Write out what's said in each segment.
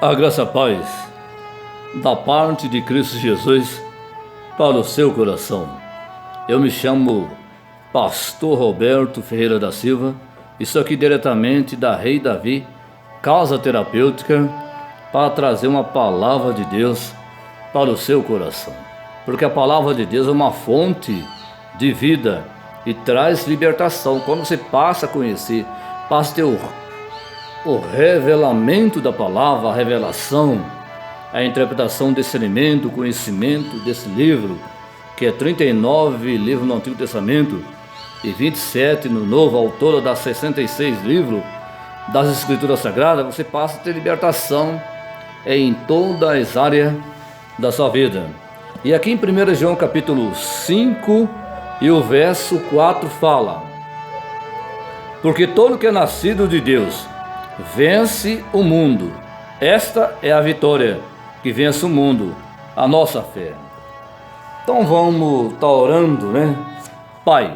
A graça e a paz da parte de Cristo Jesus para o seu coração. Eu me chamo Pastor Roberto Ferreira da Silva, estou aqui diretamente da Rei Davi, Casa Terapêutica, para trazer uma palavra de Deus para o seu coração. Porque a palavra de Deus é uma fonte de vida e traz libertação. Quando você passa a conhecer, passa a ter o revelamento da palavra, a revelação, a interpretação, o discernimento, o conhecimento desse livro, que é 39 livros no Antigo Testamento e 27 no Novo, autora das 66 livros das Escrituras Sagradas, você passa a ter libertação em todas as áreas da sua vida. E aqui em 1 João capítulo 5 e o verso 4 fala: porque todo que é nascido de Deus vence o mundo. Esta é a vitória que vence o mundo, a nossa fé. Então vamos estar orando, né? Pai,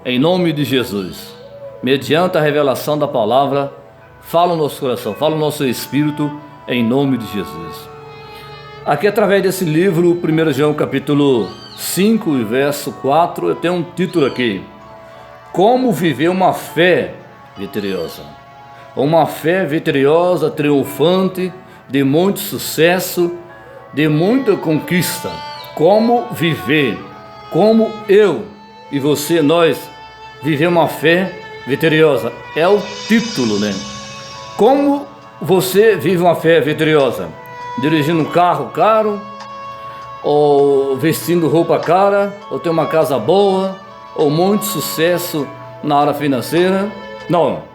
em nome de Jesus, mediante a revelação da palavra, fala o nosso coração, fala o nosso espírito, em nome de Jesus. Aqui através desse livro, 1 João capítulo 5 e verso 4, eu tenho um título aqui: como viver uma fé vitoriosa. Uma fé vitoriosa, triunfante, de muito sucesso, de muita conquista. Como viver, como eu e você, nós, viver uma fé vitoriosa. É o título, né? Como você vive uma fé vitoriosa? Dirigindo um carro caro, ou vestindo roupa cara, ou ter uma casa boa, ou muito sucesso na área financeira? Não.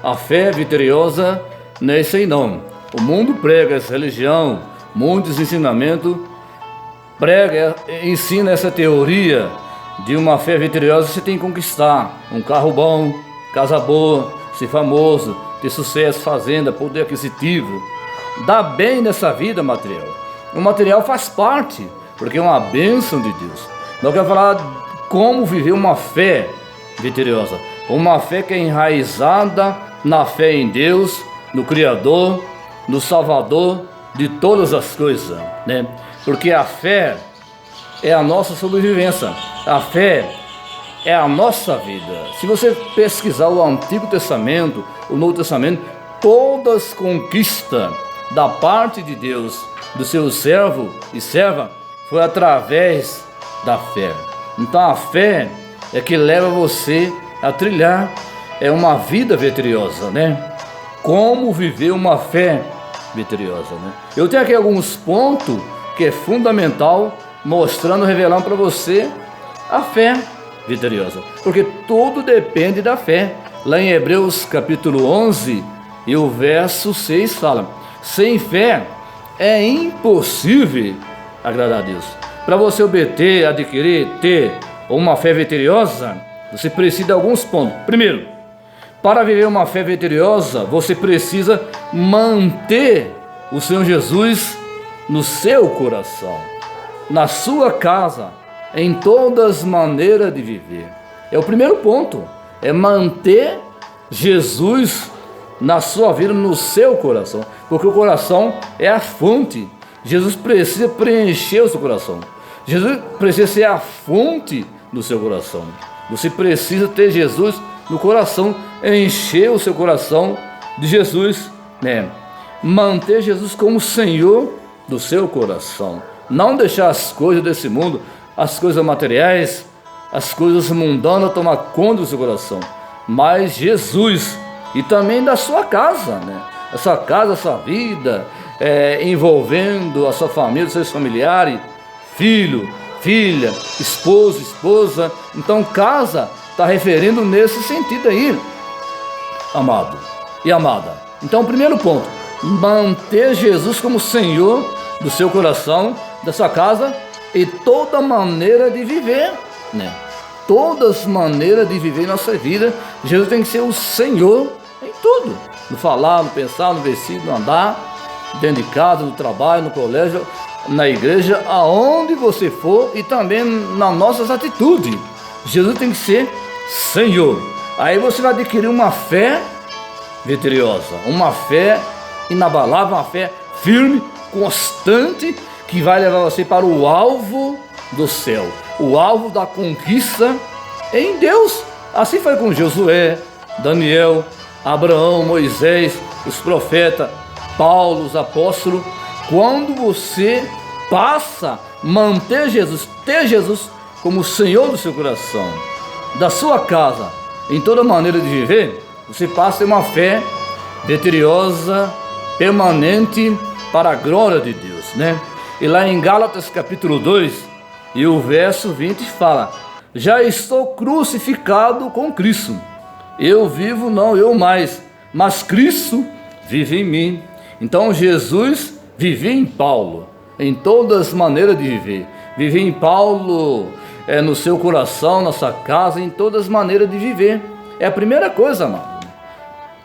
A fé vitoriosa não é isso aí não. O mundo prega essa religião, muitos ensinamentos, ensina essa teoria de uma fé vitoriosa. Você tem que conquistar um carro bom, casa boa, ser famoso, ter sucesso, fazenda, poder aquisitivo, dar bem nessa vida material. O material faz parte, porque é uma bênção de Deus. Nós queremos falar como viver uma fé vitoriosa, uma fé que é enraizada na fé em Deus, no Criador, no Salvador de todas as coisas, né? Porque a fé é a nossa sobrevivência, a fé é a nossa vida. Se você pesquisar o Antigo Testamento, o Novo Testamento, todas as conquistas da parte de Deus, do seu servo e serva, foi através da fé. Então a fé é que leva você a trilhar uma vida vitoriosa, né? Como viver uma fé vitoriosa, né? Eu tenho aqui alguns pontos que é fundamental, mostrando, revelando para você a fé vitoriosa, porque tudo depende da fé. Lá em Hebreus capítulo 11 e o verso 6 fala: sem fé é impossível agradar a Deus. Para você obter, adquirir, ter uma fé vitoriosa, você precisa de alguns pontos. Primeiro, para viver uma fé vitoriosa, você precisa manter o Senhor Jesus no seu coração, na sua casa, em todas as maneiras de viver. É o primeiro ponto, é manter Jesus na sua vida, no seu coração, porque o coração é a fonte. Jesus precisa preencher o seu coração. Jesus precisa ser a fonte do seu coração. Você precisa ter Jesus no coração, encher o seu coração de Jesus, né? Manter Jesus como Senhor do seu coração. Não deixar as coisas desse mundo, as coisas materiais, as coisas mundanas tomar conta do seu coração. Mas Jesus, e também da sua casa, né? A sua casa, a sua vida, envolvendo a sua família, os seus familiares, filho, filha, esposo, esposa. Então casa está referindo nesse sentido aí, amado e amada. Então, primeiro ponto, manter Jesus como Senhor do seu coração, da sua casa e toda maneira de viver, né? Todas as maneiras de viver nossa vida, Jesus tem que ser o Senhor em tudo, no falar, no pensar, no vestir, no andar, dentro de casa, no trabalho, no colégio, na igreja, aonde você for, e também nas nossas atitudes. Jesus tem que ser Senhor. Aí você vai adquirir uma fé vitoriosa, uma fé inabalável, uma fé firme, constante, que vai levar você para o alvo do céu, o alvo da conquista em Deus. Assim foi com Josué, Daniel, Abraão, Moisés, os profetas, Paulo, os apóstolos. Quando você passa a manter Jesus, ter Jesus como Senhor do seu coração, da sua casa, em toda maneira de viver, você passa a ter uma fé vitoriosa, permanente, para a glória de Deus, né? E lá em Gálatas capítulo 2, e o verso 20 fala: já estou crucificado com Cristo, eu vivo, não eu mais, mas Cristo vive em mim. Então Jesus vivia em Paulo, em todas as maneiras de viver. Vivia em Paulo, no seu coração, na sua casa, em todas as maneiras de viver. É a primeira coisa,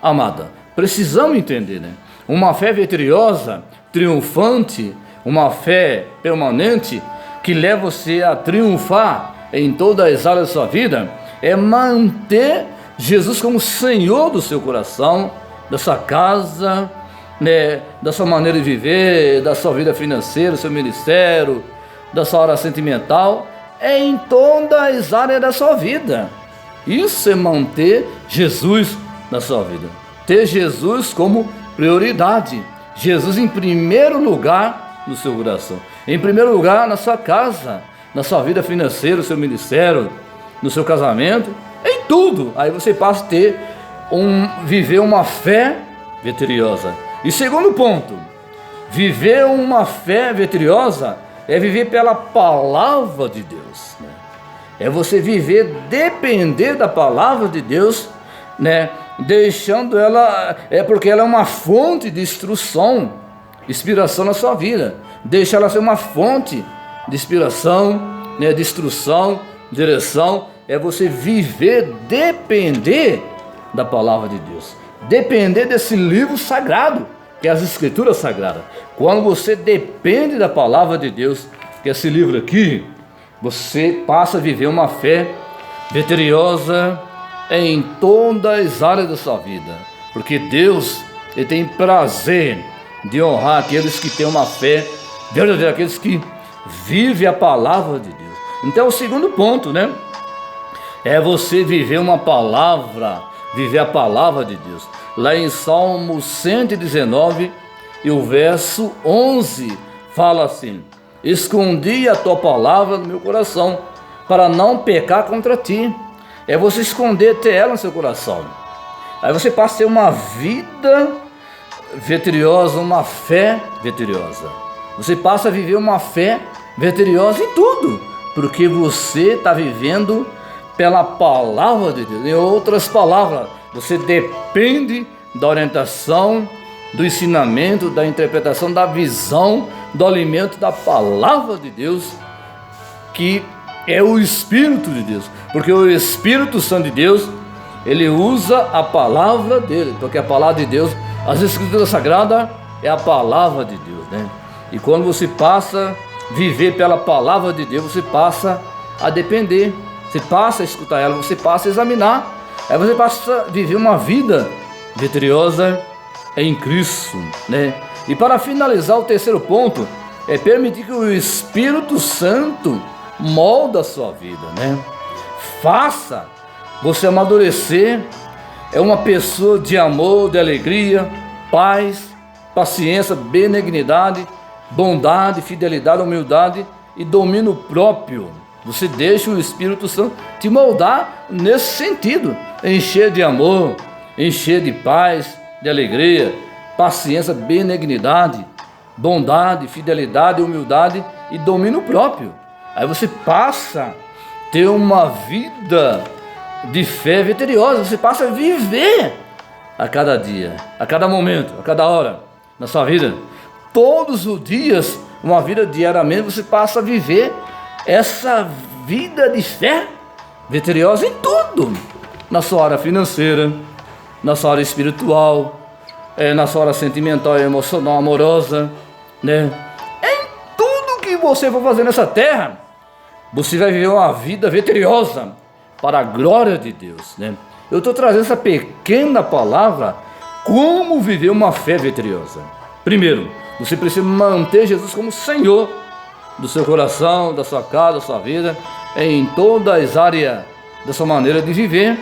amada. Precisamos entender, né? Uma fé vitoriosa, triunfante, uma fé permanente, que leva você a triunfar em todas as áreas da sua vida, é manter Jesus como Senhor do seu coração, da sua casa, né, da sua maneira de viver, da sua vida financeira, do seu ministério, da sua hora sentimental, em todas as áreas da sua vida. Isso é manter Jesus na sua vida, ter Jesus como prioridade, Jesus em primeiro lugar no seu coração, em primeiro lugar na sua casa, na sua vida financeira, no seu ministério, no seu casamento, em tudo. Aí você passa a viver uma fé vitoriosa. E segundo ponto, viver uma fé vitoriosa é viver pela palavra de Deus, né? É você viver, depender da palavra de Deus, né? Deixando ela, porque ela é uma fonte de instrução, inspiração na sua vida. Deixa ela ser uma fonte de inspiração, né? De instrução, direção. É você viver, depender da palavra de Deus, depender desse livro sagrado, que é as Escrituras Sagradas. Quando você depende da palavra de Deus, que é esse livro aqui, você passa a viver uma fé vitoriosa em todas as áreas da sua vida, porque Deus, Ele tem prazer de honrar aqueles que têm uma fé verdadeira, aqueles que vivem a palavra de Deus. Então, o segundo ponto, né, é você viver uma palavra, viver a palavra de Deus. Lá em Salmo 119, e o verso 11, fala assim: escondi a tua palavra no meu coração, para não pecar contra ti. É você esconder, ter ela no seu coração. Aí você passa a ter uma vida vitoriosa, uma fé vitoriosa. Você passa a viver uma fé vitoriosa em tudo, porque você está vivendo pela palavra de Deus. Em outras palavras, você depende da orientação, do ensinamento, da interpretação, da visão, do alimento da palavra de Deus, que é o Espírito de Deus, porque o Espírito Santo de Deus, ele usa a palavra dele, porque a palavra de Deus, as Escrituras Sagradas, é a palavra de Deus, né? E quando você passa a viver pela palavra de Deus, você passa a depender, você passa a escutar ela, você passa a examinar, aí você passa a viver uma vida vitoriosa em Cristo, né? E para finalizar, o terceiro ponto é permitir que o Espírito Santo molda a sua vida, né? Faça você amadurecer, é uma pessoa de amor, de alegria, paz, paciência, benignidade, bondade, fidelidade, humildade e domínio próprio. Você deixa o Espírito Santo te moldar nesse sentido, encher de amor, encher de paz, de alegria, paciência, benignidade, bondade, fidelidade, humildade e domínio próprio. Aí você passa a ter uma vida de fé vitoriosa, você passa a viver a cada dia, a cada momento, a cada hora na sua vida. Todos os dias, uma vida diariamente, você passa a viver essa vida de fé vitoriosa em tudo, na sua área financeira, na sua área espiritual, na sua área sentimental, emocional, amorosa, né? Em tudo que você for fazer nessa terra, você vai viver uma vida vitoriosa para a glória de Deus, né? Eu estou trazendo essa pequena palavra Como viver uma fé vitoriosa? Primeiro, você precisa manter Jesus como Senhor do seu coração, da sua casa, da sua vida, em todas as áreas da sua maneira de viver.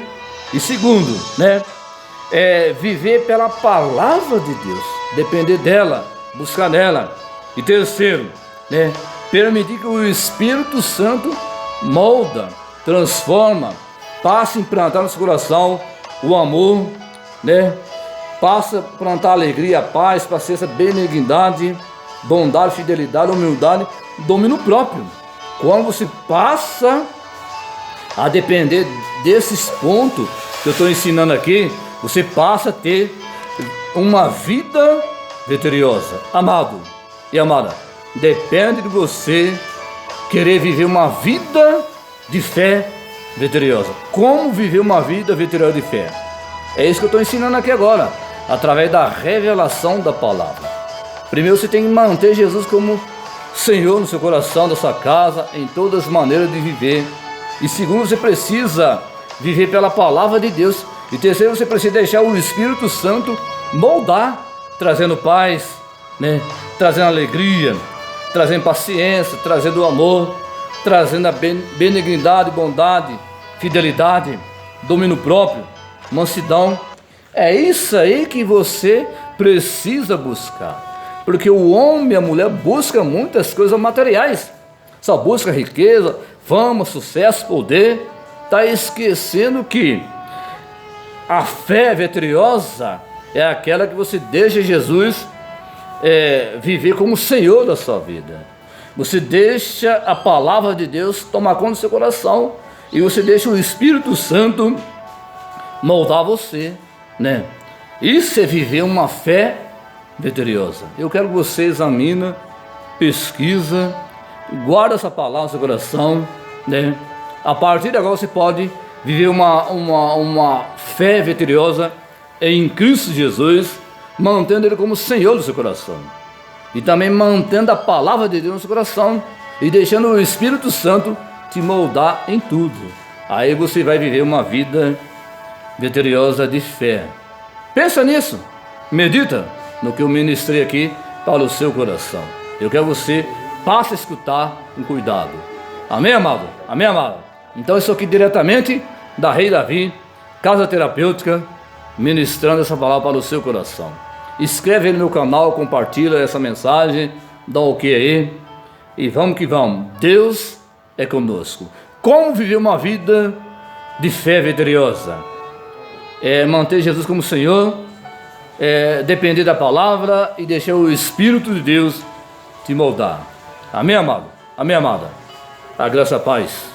E segundo, viver pela palavra de Deus, depender dela, buscar nela. E terceiro, permitir que o Espírito Santo molda, transforma, passa a implantar no seu coração o amor, passa a plantar alegria, a paz, paciência, benignidade, bondade, fidelidade, humildade, domínio próprio. Quando você passa a depender desses pontos que eu estou ensinando aqui, você passa a ter uma vida vitoriosa. Amado e amada, depende de você querer viver uma vida de fé vitoriosa. Como viver uma vida vitoriosa de fé? É isso que eu estou ensinando aqui agora, através da revelação da palavra. Primeiro você tem que manter Jesus como Senhor no seu coração, da sua casa, em todas as maneiras de viver. E segundo, você precisa viver pela palavra de Deus. E terceiro, você precisa deixar o Espírito Santo moldar, trazendo paz, trazendo alegria, trazendo paciência, trazendo amor, trazendo a benignidade, bondade, fidelidade, domínio próprio, mansidão. É isso aí que você precisa buscar, porque o homem e a mulher buscam muitas coisas materiais, só busca riqueza, fama, sucesso, poder, está esquecendo que a fé vitoriosa é aquela que você deixa Jesus viver como Senhor da sua vida. Você deixa a palavra de Deus tomar conta do seu coração e você deixa o Espírito Santo moldar você, Isso é viver uma fé vitoriosa. Eu quero que você examine, pesquisa, guarda essa palavra no seu coração, A partir de agora você pode viver uma fé vitoriosa em Cristo Jesus, mantendo Ele como Senhor do seu coração. E também mantendo a palavra de Deus no seu coração e deixando o Espírito Santo te moldar em tudo. Aí você vai viver uma vida vitoriosa de fé. Pensa nisso, medita no que eu ministrei aqui para o seu coração. Eu quero que você passe a escutar com cuidado. Amém, amado? Amém, amado? Então isso aqui diretamente da Rei Davi, Casa Terapêutica, ministrando essa palavra para o seu coração. Inscreve aí no meu canal, compartilha essa mensagem, dá um ok aí e vamos que vamos. Deus é conosco. Como viver uma vida de fé vitoriosa? Manter Jesus como Senhor, depender da palavra e deixar o Espírito de Deus te moldar. Amém, amado? Amém, amada? A graça e a paz